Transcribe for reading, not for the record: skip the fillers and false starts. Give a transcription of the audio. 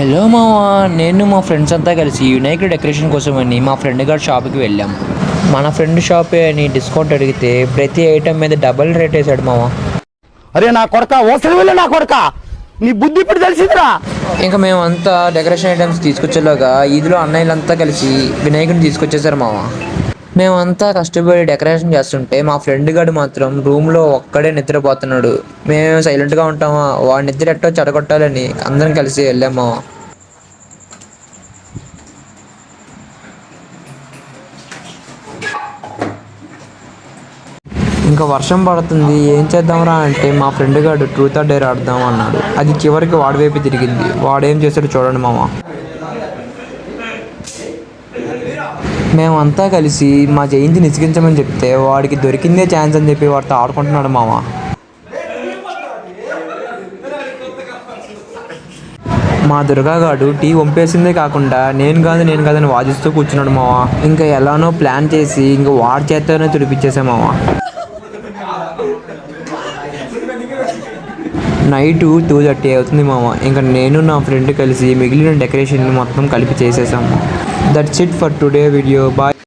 Hello మావా, నేను మా ఫ్రెండ్స్ అంతా కలిసి వినాయకుడి డెకరేషన్ కోసమని మా ఫ్రెండ్ గారి షాప్కి వెళ్ళాం. మన ఫ్రెండ్ షాపే అని డిస్కౌంట్ అడిగితే ప్రతి ఐటెం మీద డబల్ రేట్ వేసాడు మావా. అరే నా కొడక ఓసలి వెళ్ళి నా కొడక నీ బుద్ధి ఇప్పుడు తెలిసిందిరా. ఇంకా మేమంతా డెకరేషన్ ఐటమ్స్ తీసుకొచ్చేలాగా ఈదిలో అన్నయ్యలంతా కలిసి వినాయకుడిని తీసుకొచ్చేసారు మావా. మేమంతా కష్టపడి డెకరేషన్ చేస్తుంటే మా ఫ్రెండ్ గాడు మాత్రం రూమ్లో ఒక్కడే నిద్రపోతున్నాడు. మేము సైలెంట్గా ఉంటామా, వాడి నిద్ర ఎట్టో చెడగొట్టాలని అందరం కలిసి వెళ్ళాం మావా. ఇంకా వర్షం పడుతుంది, ఏం చేద్దాంరా అంటే మా ఫ్రెండ్ గాడు ట్రూత్ ఆర్ డేర్ ఆడదాం అన్నాడు. అది చివరికి వాడి వైపు తిరిగింది. వాడేం చేశాడు చూడండి మామ. మేమంతా కలిసి మా జయంతి నిసిగించమని చెప్తే వాడికి దొరికిందే ఛాన్స్ అని చెప్పి వాడితో ఆడుకుంటున్నాడు మామ. మా దుర్గాగాడు టీ వంపేసిందే కాకుండా నేను కాదని వాదిస్తూ కూర్చున్నాడు మామ. ఇంకా ఎలానో ప్లాన్ చేసి ఇంకా వాడి చేత్తోనే తుడిపించేసా మామ. నైటు 2:30 అవుతుంది మామ. ఇంకా నేను నా ఫ్రెండ్ కలిసి మిగిలిన డెకరేషన్ మొత్తం కలిపి చేసేసాము. That's it for today video. Bye.